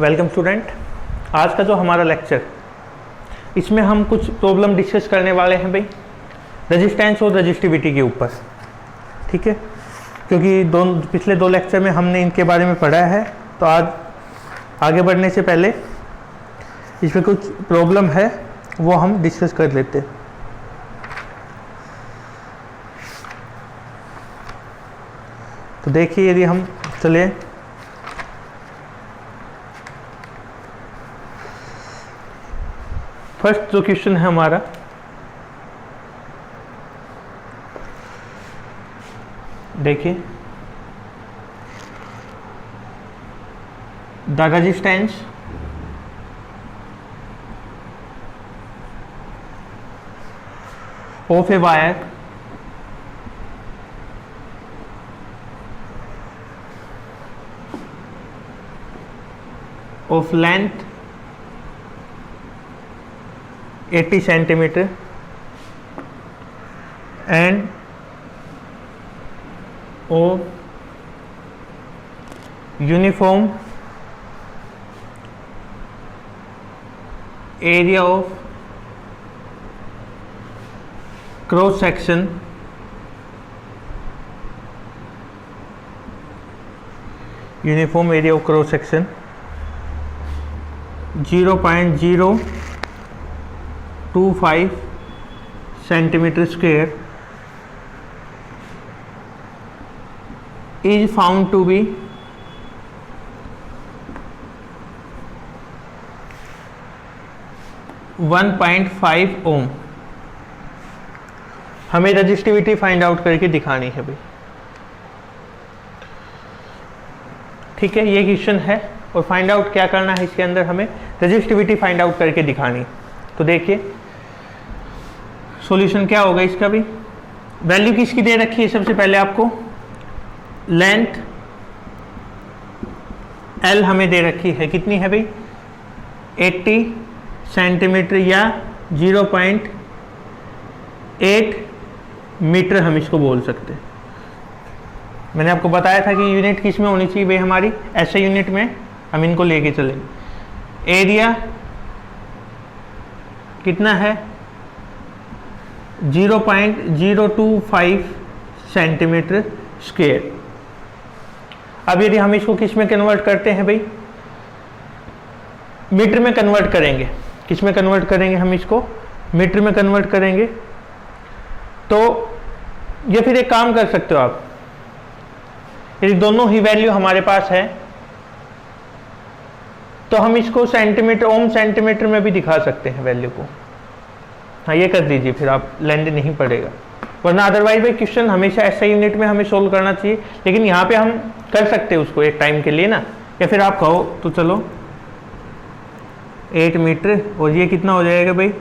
Welcome student. आज का जो हमारा लेक्चर, इसमें हम कुछ प्रॉब्लम डिस्कस करने वाले हैं भाई, रेजिस्टेंस और रेजिस्टिविटी के ऊपर। ठीक है, क्योंकि पिछले दो लेक्चर में हमने इनके बारे में पढ़ा है, तो आज आगे बढ़ने से पहले इसमें कुछ प्रॉब्लम है वो हम डिस्कस कर लेते हैं। तो देखिए, यदि हम चले फर्स्ट जो क्वेश्चन है हमारा, देखिए, the resistance of a wire of length 80 centimeter and of uniform area of cross section uniform area of cross section 0.025 centimeter square is found to be 1.5 ओम। हमें रजिस्टिविटी फाइंड आउट करके दिखानी है भाई। ठीक है, ये क्वेश्चन है और फाइंड आउट क्या करना है, इसके अंदर हमें रेजिस्टिविटी फाइंड आउट करके दिखानी। तो देखिए सॉल्यूशन क्या होगा इसका भी। वैल्यू किसकी दे रखी है, सबसे पहले आपको लेंथ L हमें दे रखी है, कितनी है भाई 80 सेंटीमीटर या 0.8 मीटर हम इसको बोल सकते हैं। मैंने आपको बताया था कि यूनिट किस में होनी चाहिए भाई, हमारी ऐसे यूनिट में हम इनको लेके चलेंगे। एरिया कितना है 0.025 सेंटीमीटर स्क्वायर। अब यदि हम इसको किस में कन्वर्ट करते हैं भाई, मीटर में कन्वर्ट करेंगे। किस में कन्वर्ट करेंगे, हम इसको मीटर में कन्वर्ट करेंगे। तो ये फिर एक काम कर सकते हो आप, यदि दोनों ही वैल्यू हमारे पास है तो हम इसको सेंटीमीटर ओम सेंटीमीटर में भी दिखा सकते हैं वैल्यू को। हाँ, ये कर दीजिए, फिर आप लेंथ नहीं पड़ेगा, वरना अदरवाइज भाई क्वेश्चन हमेशा ऐसा यूनिट में हमें सोल्व करना चाहिए। लेकिन यहाँ पे हम कर सकते हैं उसको एक टाइम के लिए ना, या फिर आप कहो तो चलो 8 मीटर, और ये कितना हो जाएगा भाई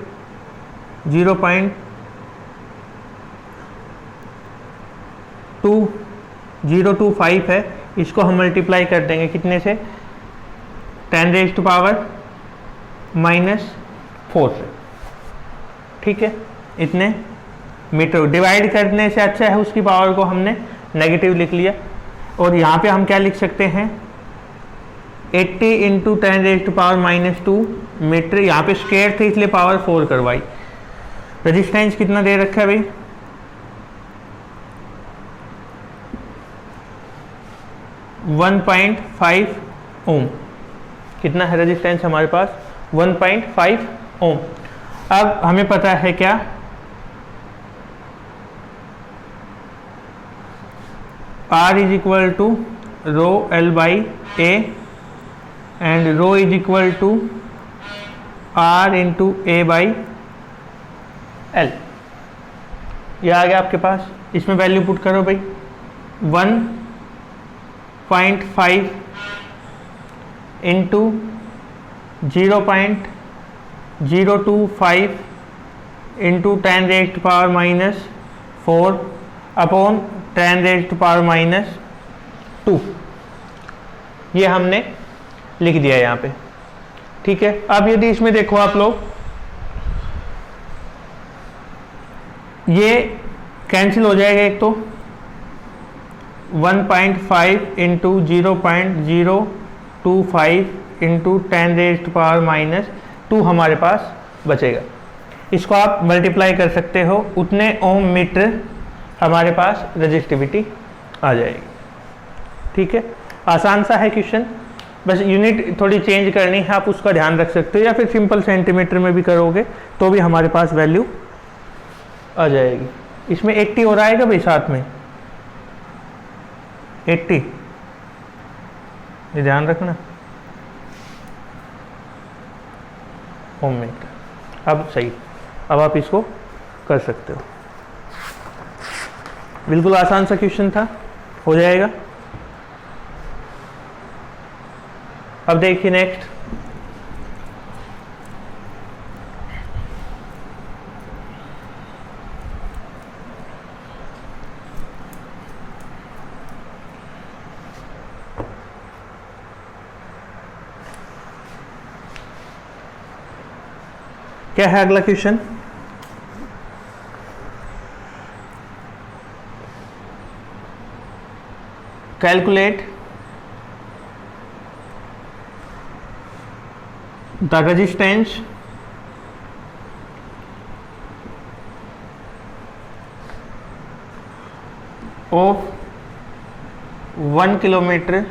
0.2025 है। इसको हम मल्टीप्लाई कर देंगे कितने से, 10⁻⁻⁴ से। ठीक है, इतने मीटर डिवाइड करने से अच्छा है उसकी पावर को हमने नेगेटिव लिख लिया। और यहाँ पे हम क्या लिख सकते हैं 80 × 10⁻⁻² मीटर। यहाँ पे स्क्वायर थे इसलिए पावर 4 करवाई। रेजिस्टेंस कितना दे रखा है भाई 1.5 ओम। कितना है रेजिस्टेंस हमारे पास 1.5 ओम। अब हमें पता है क्या, R is equal to rho L/A and rho is equal to R × A/L। ये आ गया आपके पास। इसमें वैल्यू पुट करो भाई 1.5 इंटू 0.025 इंटू 10⁻⁻⁴ अपॉन 10⁻⁻²। ये हमने लिख दिया यहाँ पे। ठीक है, अब यदि इसमें देखो आप लोग, ये कैंसिल हो जाएगा। एक तो 1.5 इंटू 0.025 इंटू 10⁻⁻² हमारे पास बचेगा। इसको आप मल्टीप्लाई कर सकते हो, उतने ओम मीटर हमारे पास रजिस्टिविटी आ जाएगी। ठीक है, आसान सा है क्वेश्चन, बस यूनिट थोड़ी चेंज करनी है, आप उसका ध्यान रख सकते हो, या फिर सिंपल सेंटीमीटर में भी करोगे तो भी हमारे पास वैल्यू आ जाएगी। इसमें 80 और आएगा भाई साथ में 80, ये ध्यान रखना ओम मीटर। अब सही, अब आप इसको कर सकते हो। बिल्कुल आसान सा क्वेश्चन था, हो जाएगा। अब देखिए नेक्स्ट, क्या है अगला question? Calculate the resistance of 1 kilometre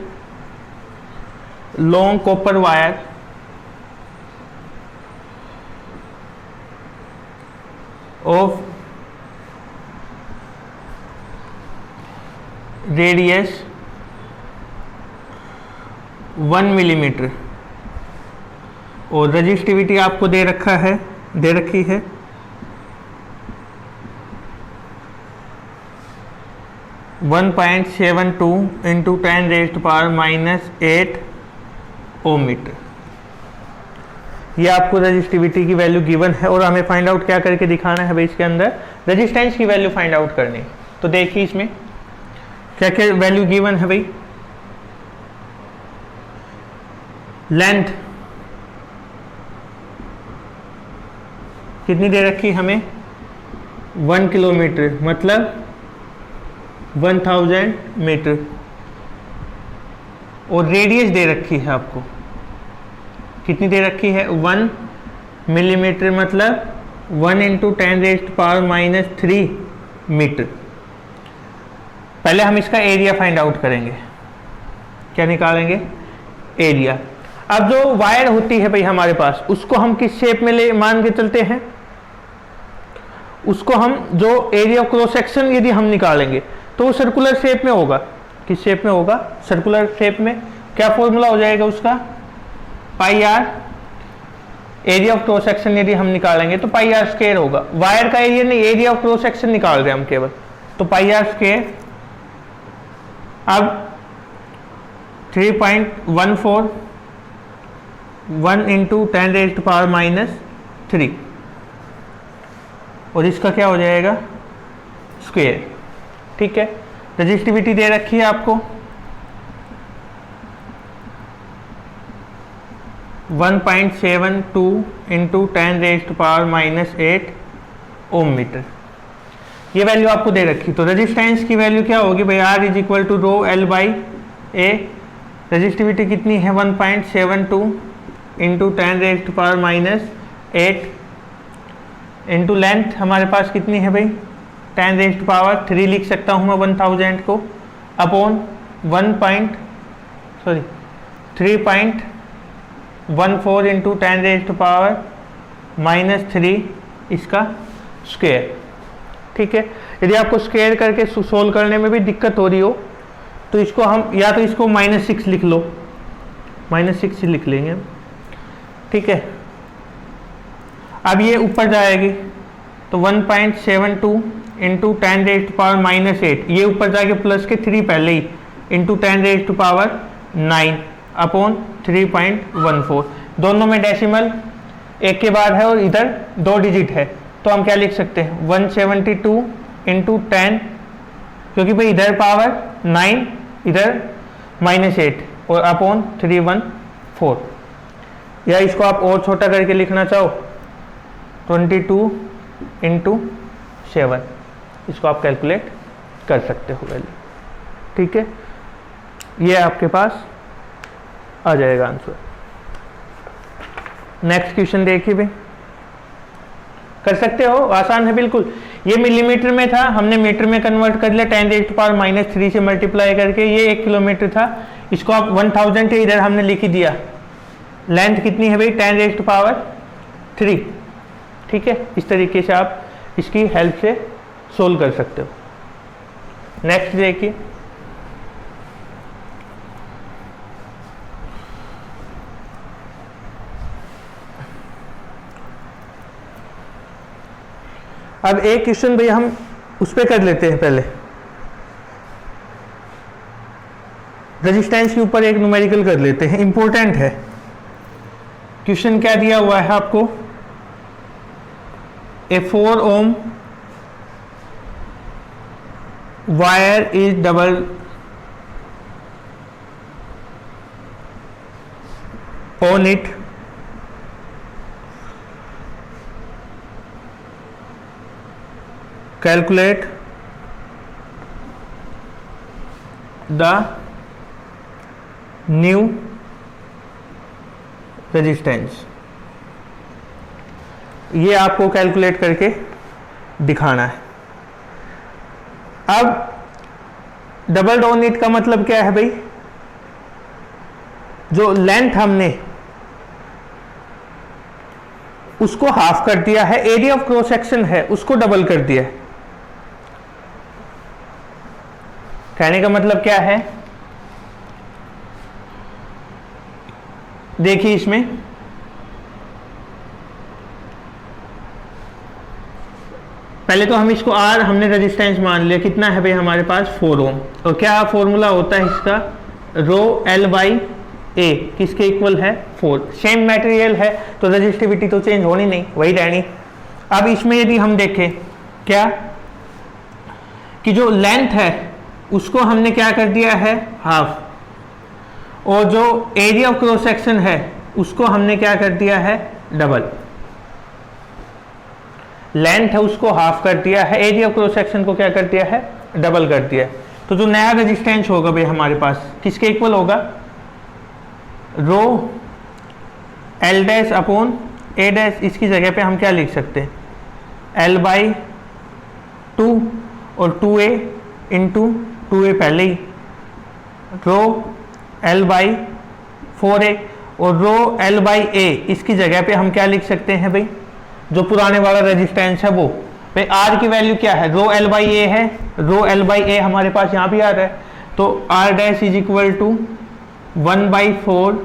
long copper wire of radius 1 millimetre और रजिस्टिविटी आपको दे रखी है 1.72 इंटू 10⁻⁻8 ओम मीटर। ये आपको रजिस्टिविटी की वैल्यू गिवन है और हमें फाइंड आउट क्या करके दिखाना है भाई, इसके अंदर रेजिस्टेंस की वैल्यू फाइंड आउट करनी। तो देखिए इसमें क्या क्या वैल्यू गिवन है भाई। लेंथ कितनी दे रखी हमें 1 किलोमीटर मतलब 1000 मीटर, और रेडियस दे रखी है आपको कितनी दे रखी है 1 मिलीमीटर मतलब 1 इंटू 10⁻³ मीटर। पहले हम इसका एरिया फाइंड आउट करेंगे। क्या निकालेंगे? एरिया। अब जो वायर होती है भाई हमारे पास, उसको हम किस शेप में ले मान के चलते हैं, उसको हम जो एरिया ऑफ क्रॉस सेक्शन यदि हम निकालेंगे तो वो सर्कुलर शेप में होगा। किस शेप में होगा? सर्कुलर शेप में। क्या फॉर्मूला हो जाएगा उसका? Pi r. Area of cross section यदि हम निकालेंगे तो पाई आर स्क्वायर होगा। वायर का एरिया नहीं, एरिया ऑफ क्रॉस सेक्शन निकाल रहे हैं हम केवल, तो पाई आर स्क्वायर। अब 3.14 1 इंटू 10⁻³ और इसका क्या हो जाएगा? स्क्वायर। ठीक है, रजिस्टिविटी दे रखी है आपको 1.72 इंटू 10⁻⁸ ओम मीटर। ये वैल्यू आपको दे रखी। तो रेजिस्टेंस की वैल्यू क्या होगी भाई? R is equal to rho L by A. Resistivity कितनी है? 1.72 इंटू 10⁻⁸ इंटू लेंथ हमारे पास कितनी है भाई? 10⁻³ लिख सकता हूँ मैं 1000 को, अपॉन 3.14 इंटू 10⁻³ इसका स्क्वायर। ठीक है, यदि आपको स्क्वायर करके सोल्व करने में भी दिक्कत हो रही हो तो इसको हम या तो इसको -6 लिख लो, -6 लिख लेंगे। ठीक है, अब ये ऊपर जाएगी तो 1.72 इंटू 10⁻⁻8, ये ऊपर जाके प्लस के 3 पहले ही इंटू 10⁻⁹ अपॉन 3.14। दोनों में डेसिमल एक के बाद है और इधर 2 डिजिट है, तो हम क्या लिख सकते हैं? 172 इंटू 10, क्योंकि भाई इधर पावर 9 इधर -8 और अपॉन 314। या इसको आप और छोटा करके लिखना चाहो 22 इंटू 7, इसको आप कैलकुलेट कर सकते हो वैल्यू। ठीक है, ये आपके पास आ जाएगा आंसर। नेक्स्ट क्वेश्चन देखिए भाई, कर सकते हो, आसान है बिल्कुल। ये मिलीमीटर में था, हमने मीटर में कन्वर्ट कर लिया 10⁻³ से मल्टीप्लाई करके। ये 1 किलोमीटर था, इसको आप 1000 के इधर हमने लिख ही दिया। लेंथ कितनी है भाई? 10⁻3। ठीक है, इस तरीके से आप इसकी हेल्प से सोल्व कर सकते हो। नेक्स्ट देखिए, अब एक क्वेश्चन भाई हम उस पर कर लेते हैं पहले। रेजिस्टेंस के ऊपर एक न्यूमेरिकल कर लेते हैं, इंपॉर्टेंट है। क्वेश्चन क्या दिया हुआ है आपको? A 4 ohm wire is double on it calculate the new resistance। ये आपको कैलकुलेट करके दिखाना है। अब डबल डाउन इट का मतलब क्या है भाई? जो लेंथ हमने उसको हाफ कर दिया है, एरिया ऑफ क्रॉस सेक्शन है उसको डबल कर दिया है। कहने का मतलब क्या है? देखिए इसमें पहले तो हम इसको आर हमने रेजिस्टेंस मान लिया, कितना है भाई हमारे पास? 4 ओम। और क्या फॉर्मूला होता है इसका? रो एल बाई ए किसके इक्वल है? 4। सेम मटेरियल है तो रेजिस्टिविटी तो चेंज होनी नहीं, वही रहनी। अब इसमें यदि हम देखें क्या कि जो लेंथ है उसको हमने क्या कर दिया है? हाफ, और जो एरिया ऑफ क्रॉस सेक्शन है उसको हमने क्या कर दिया है? डबल। लेंथ है उसको हाफ कर दिया है, एरिया ऑफ क्रॉस सेक्शन को क्या कर दिया है? डबल कर दिया है। तो जो नया रेजिस्टेंस होगा भाई हमारे पास किसके इक्वल होगा? रो एल डैश अपॉन ए डैश। इसकी जगह पे हम क्या लिख सकते हैं? एल बाई 2 और 2a इंटू 2a पहले ही, रो एल बाई 4a और रो एल बाई ए। इसकी जगह पे हम क्या लिख सकते हैं भाई? जो पुराने वाला रेजिस्टेंस है वो भाई आर की वैल्यू क्या है? रो एल बाई ए है, रो एल बाई ए हमारे पास यहाँ भी आ रहा है, तो R dash is equal to 1/4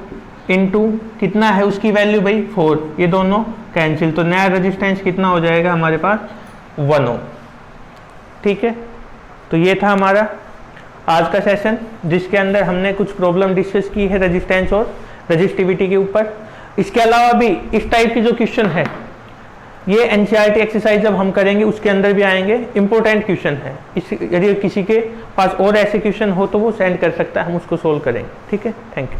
into कितना है उसकी वैल्यू भाई? 4। ये दोनों कैंसिल, तो नया रेजिस्टेंस कितना हो जाएगा हमारे पास? 1 ओम। ठीक है, तो ये था हमारा आज का सेशन जिसके अंदर हमने कुछ प्रॉब्लम डिस्कस की है रेजिस्टेंस और रेजिस्टिविटी के ऊपर। इसके अलावा भी इस टाइप की जो क्वेश्चन है ये एनसीईआरटी एक्सरसाइज जब हम करेंगे उसके अंदर भी आएंगे, इंपॉर्टेंट क्वेश्चन है। यदि किसी के पास और ऐसे क्वेश्चन हो तो वो सेंड कर सकता है, हम उसको सोल्व करेंगे। ठीक है, थैंक यू।